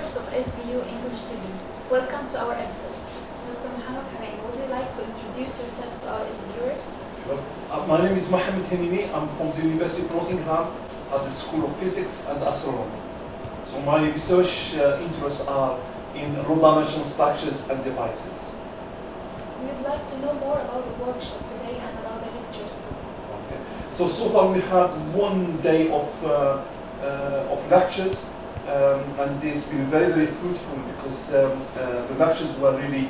viewers of SBU English TV. Welcome to our episode. Dr. Mohammed Hamain, would you like to introduce yourself to our viewers? Sure. My name is Mohammed Hamini. I'm from the University of Nottingham at the School of Physics and Astronomy. So my research interests are in low-dimensional structures and devices. We would like to know more about the workshop today and about the lectures. Okay. So far we had 1 day of lectures, and it's been very, very fruitful because the lectures were really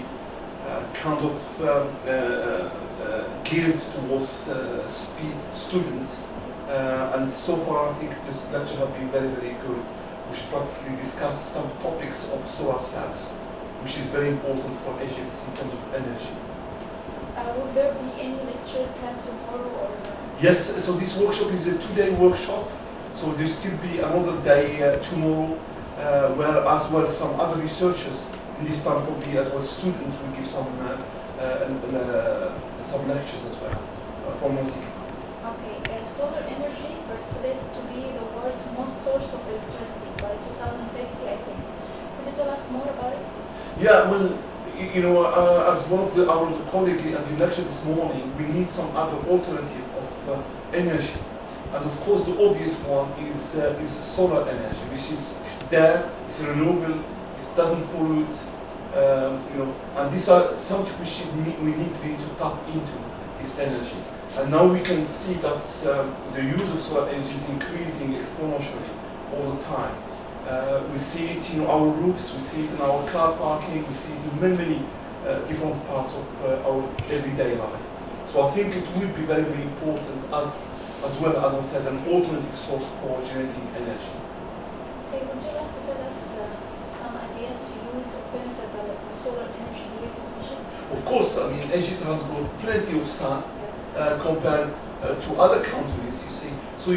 kind of geared towards students. And so far I think this lecture has been very, very good. We should practically discuss some topics of solar cells, which is very important for Egypt in terms of energy. Will there be any lectures held tomorrow or? Yes, so this workshop is a 2-day workshop. So there will still be another day tomorrow, where as well some other researchers, in this time probably as well students will give some lectures as well from Nottingham. Okay, solar energy anticipated to be the world's most source of electricity by 2050, I think. Could you tell us more about it? Yeah, well, as one of our colleagues and you lectured this morning, we need some other alternative of energy. And of course, the obvious one is solar energy, which is there, it's renewable, it doesn't pollute, and these are something we need to tap into this energy. And now we can see that the use of solar energy is increasing exponentially all the time. We see it in our roofs, we see it in our car parking, we see it in many different parts of our everyday life. So I think it will be very, very important as well as I said, an alternative source for generating energy. Okay, would you like to tell us some ideas to use or benefit the solar energy here in Egypt? Of course, I mean, Egypt has got plenty of sun compared to other countries, you see. So,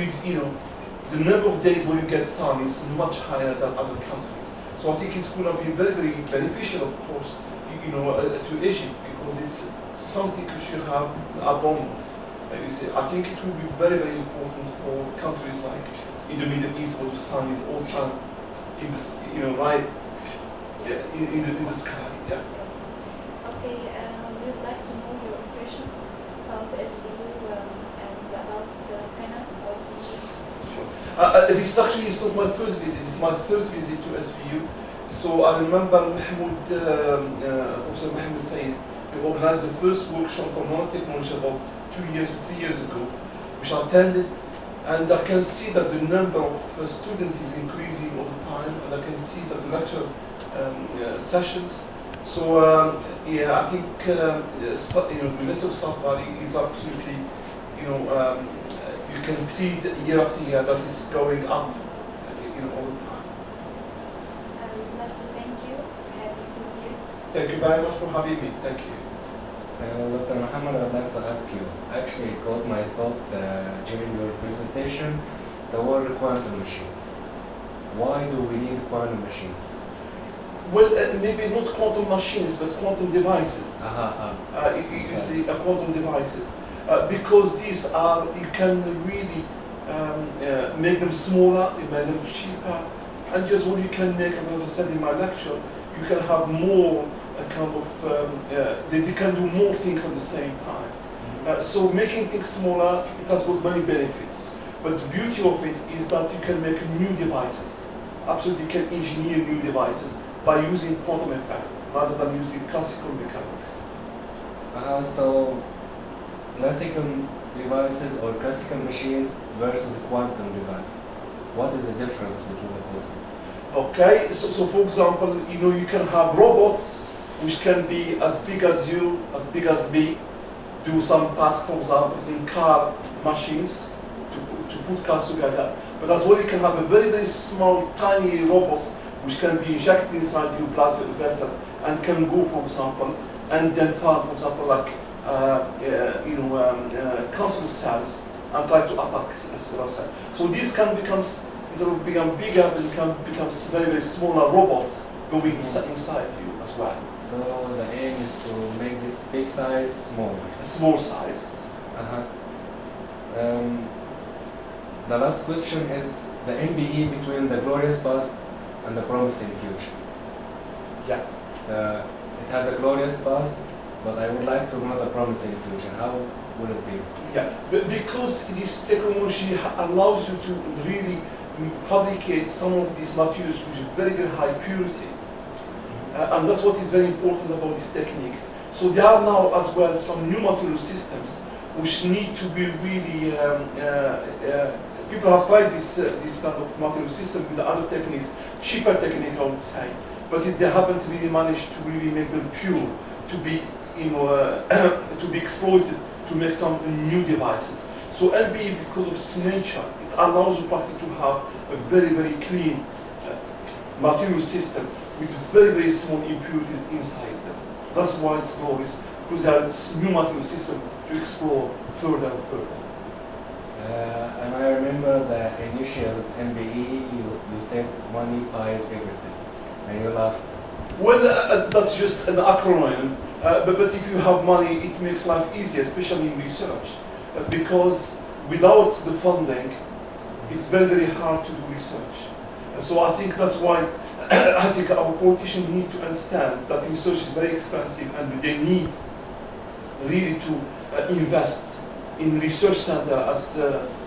the number of days when you get sun is much higher than other countries. So I think it's going to be very, very beneficial, of course, to Egypt because it's something which you have abundance. You see, I think it will be very, very important for countries like in the Middle East where the sun is all the time in this, right in the sky. Yeah. Okay, we would like to know your impression about SBU and about Canada or Egypt. Sure. This actually is not my first visit. It's my 3rd visit to SBU. So I remember Professor Mahmoud Said, he organized the first workshop on nanotechnology about 2 years, 3 years ago, which I attended, and I can see that the number of students is increasing all the time, and I can see that the lecture sessions. So I think the University of South Valley is absolutely, you can see it year after year that it's going up, all the time. I would like to thank you for having me here. Thank you very much for having me. Thank you. Dr. Mohammed, I'd like to ask you, actually it caught my thought during your presentation, the word quantum machines. Why do we need quantum machines? Well, maybe not quantum machines, but quantum devices. You see, quantum devices. Because these are, you can really make them smaller, you make them cheaper, and just what you can make, as I said in my lecture, you can have more they can do more things at the same time. So making things smaller, it has got many benefits. But the beauty of it is that you can make new devices. Absolutely, you can engineer new devices by using quantum effect rather than using classical mechanics. So classical devices or classical machines versus quantum devices. What is the difference between the two? Okay, so for example, you can have robots which can be as big as you, as big as me, do some tasks, for example, in car machines, to put cars together. But as well, you can have a very, very small, tiny robots which can be injected inside your blood vessel and can go, for example, and then find, for example, like cancer cells and try to attack solar cells. So these can become, instead of become bigger, they can become very, very smaller robots going inside you as well. So the aim is to make this big size smaller. It's a small size. The last question is the MBE between the glorious past and a promising future. Yeah. It has a glorious past, but I would like to know the promising future. How will it be? Yeah, but because this technology allows you to really fabricate some of these materials with very, very high purity. And that's what is very important about this technique. So there are now as well some new material systems which need to be really, people have tried this kind of material system with other techniques, cheaper technique I would say, but they haven't really managed to really make them pure, to be, to be exploited, to make some new devices. So LBE, because of its nature, it allows you practically to have a very, very clean material system with very, very small impurities inside them. That's why it's glorious, because there is new material system to explore further and further. And I remember the initials MBE, you said money buys everything, and you laughed. Well, that's just an acronym, but if you have money, it makes life easier, especially in research, because without the funding, it's very, very hard to do research. And so I think that's why I think our politicians need to understand that research is very expensive and they need really to invest in research center, as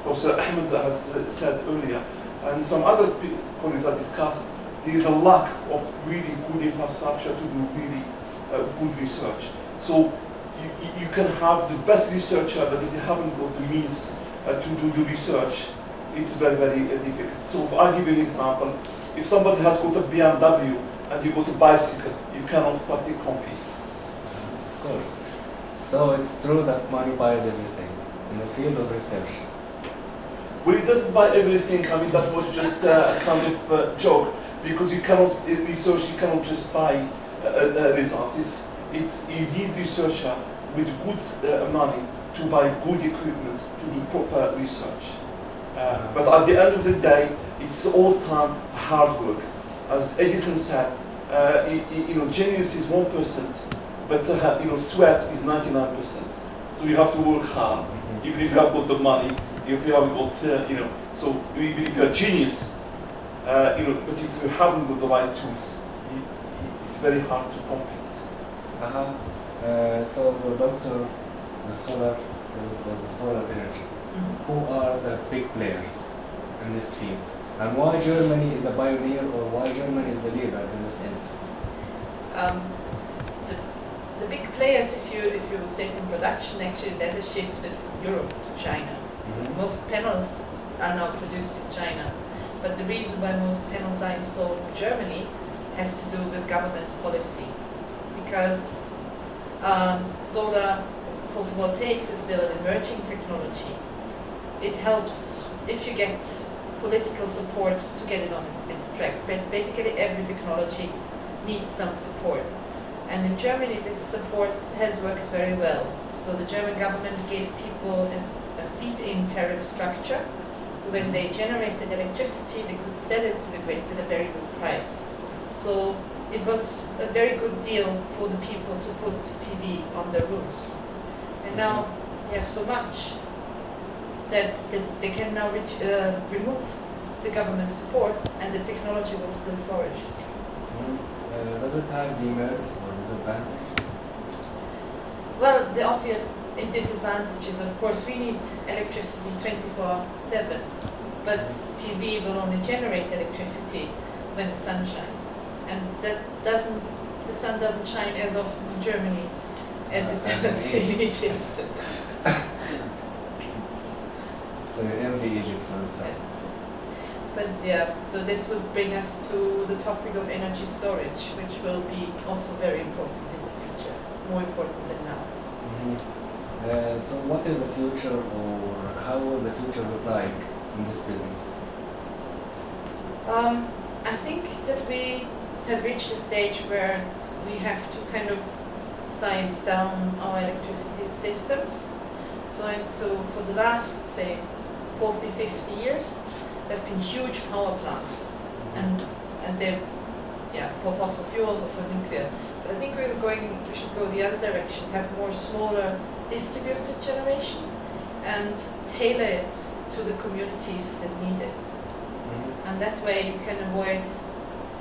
Professor Ahmed has said earlier, and some other colleagues have discussed. There is a lack of really good infrastructure to do really good research. So you can have the best researcher, but if you haven't got the means to do the research, it's very, very difficult. So if I give you an example, if somebody has got a BMW and you got a bicycle, you cannot practically compete. Of course. So it's true that money buys everything in the field of research. Well, it doesn't buy everything. I mean, that was just a kind of joke, because you cannot research. You cannot just buy results. You need researcher with good money to buy good equipment to do proper research. But at the end of the day, it's all time hard work. As Edison said, genius is 1%, but sweat is 99%. So you have to work hard, even if you have got the money, if you haven't got, so even if you're a genius, but if you haven't got the right tools, it's very hard to compete. So, Doctor, the solar cells or the solar energy, who are the big players in this field? And why Germany is the pioneer, or why Germany is the leader in this field? The big players, if you say from production, actually that has shifted from Europe to China. So most panels are now produced in China. But the reason why most panels are installed in Germany has to do with government policy. Because solar photovoltaics is still an emerging technology. It helps if you get political support to get it on its track. But basically every technology needs some support. And in Germany this support has worked very well. So the German government gave people a feed-in tariff structure. So when they generated electricity, they could sell it to the grid at a very good price. So it was a very good deal for the people to put PV on their roofs. And now they have so much that they can now remove the government support and the technology will still flourish. Does it have demerits or disadvantages? Well, the obvious disadvantage is, of course, we need electricity 24/7, but PV will only generate electricity when the sun shines, and the sun doesn't shine as often in Germany as it does in Egypt. So you envy Egypt for the sun. But yeah, so this would bring us to the topic of energy storage, which will be also very important in the future, more important than now. So what is the future, or how will the future look like in this business? I think that we have reached a stage where we have to kind of size down our electricity systems. So for the last, say, 40, 50 years, there have been huge power plants, and they're, for fossil fuels or for nuclear. But I think we should go the other direction, have more smaller distributed generation and tailor it to the communities that need it. And that way you can avoid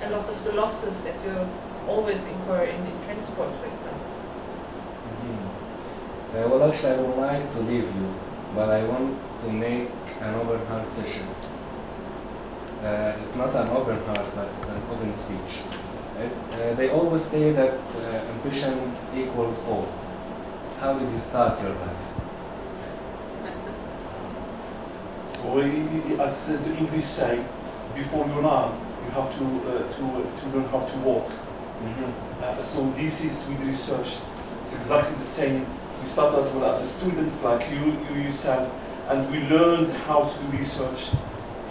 a lot of the losses that you always incur in transport, for example. Well, actually, I would like to leave you, but I want to make an open heart session. It's not an open heart, but it's an open speech. They always say that ambition equals all. How did you start your life? So, as the English say, before you run, you have to learn how to walk. So this is with research. It's exactly the same. We started as well as a student, like you yourself, and we learned how to do research,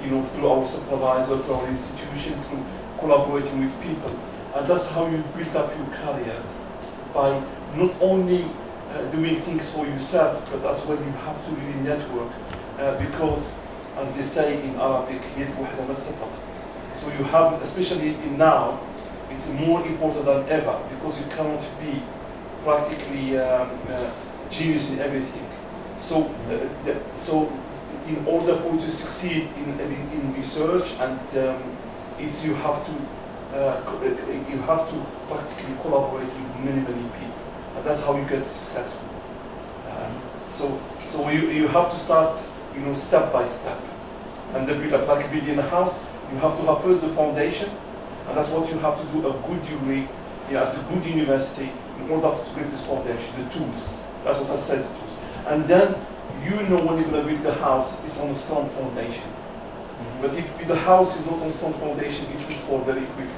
through our supervisor, through our institution, through collaborating with people. And that's how you build up your careers, by not only doing things for yourself, but as well you have to really network, because as they say in Arabic, يد واحدة ما تسبق. So you have, especially now, it's more important than ever, because you cannot be practically genius in everything. So, in order for you to succeed in research, and you have to practically collaborate with many people, and that's how you get successful. So you have to start, step by step, and then build up, like building a house. You have to have first the foundation, and that's what you have to do, a good degree, at a good university, in order to get this foundation, the tools. That's what I said, the tools. And then when you're going to build the house, it's on a strong foundation. But if the house is not on a strong foundation, it will fall very quickly.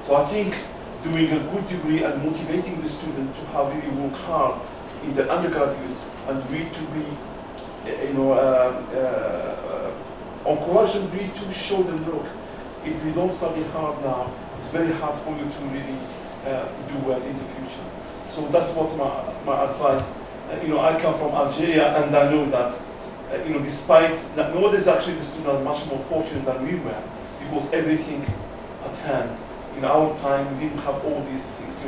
So I think doing a good degree and motivating the student to have really work hard in the undergraduate, and really to be, encourage them really to show them, look, if you don't study hard now, it's very hard for you to really do well in the future. So that's what my advice. I come from Algeria, and I know that, despite that nowadays actually the students are much more fortunate than we were, because everything at hand. In our time, we didn't have all these things.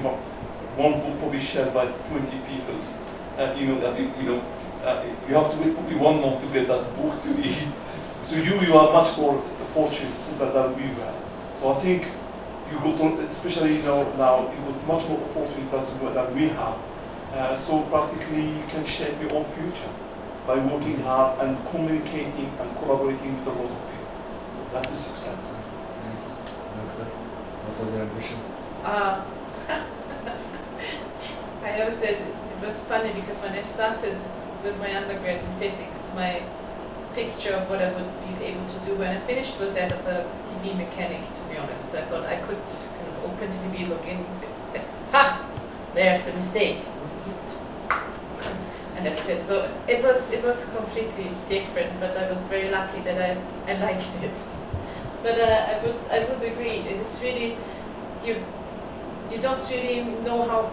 One book probably shared by 20 people. You have to wait probably 1 month to get that book to read. So you are much more fortunate than we were. So I think you got, especially now you got much more opportunities than we have. So practically you can shape your own future by working hard and communicating and collaborating with a lot of people. That's a success. Nice. Doctor, what was your ambition? I always said it was funny because when I started with my undergrad in physics, my picture of what I would be able to do when I finished was that of a TV mechanic, to be honest. I thought I could kind of open TV, look in, say, ha! There's the mistake. And that's it. So it was completely different, but I was very lucky that I liked it. But I would agree. It's really you don't really know how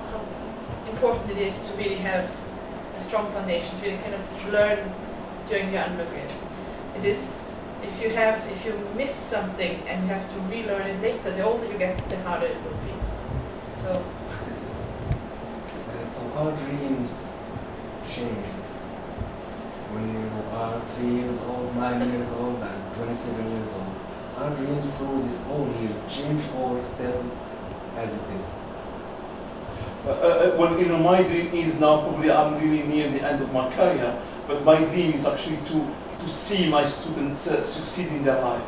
important it is to really have a strong foundation, to really kind of learn during your undergrad. It is if you miss something and you have to relearn it later, the older you get, the harder it will be. So our dreams changes when you are 3 years old, 9 years old, and 27 years old. Our dreams through these all years change or still as it is? Well, my dream is now, probably I'm really near the end of my career, but my dream is actually to see my students succeed in their life.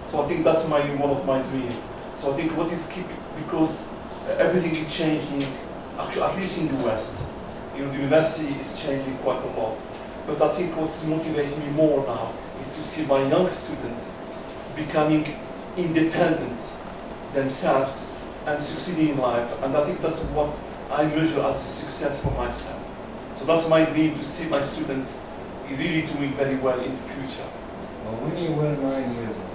So I think that's one of my dreams. So I think what is keeping, because everything is changing, actually, at least in the West. The university is changing quite a lot. But I think what's motivating me more now is to see my young students becoming independent themselves and succeeding in life. And I think that's what I measure as a success for myself. So that's my dream, to see my students really doing very well in the future. Well, when you were 9 years old,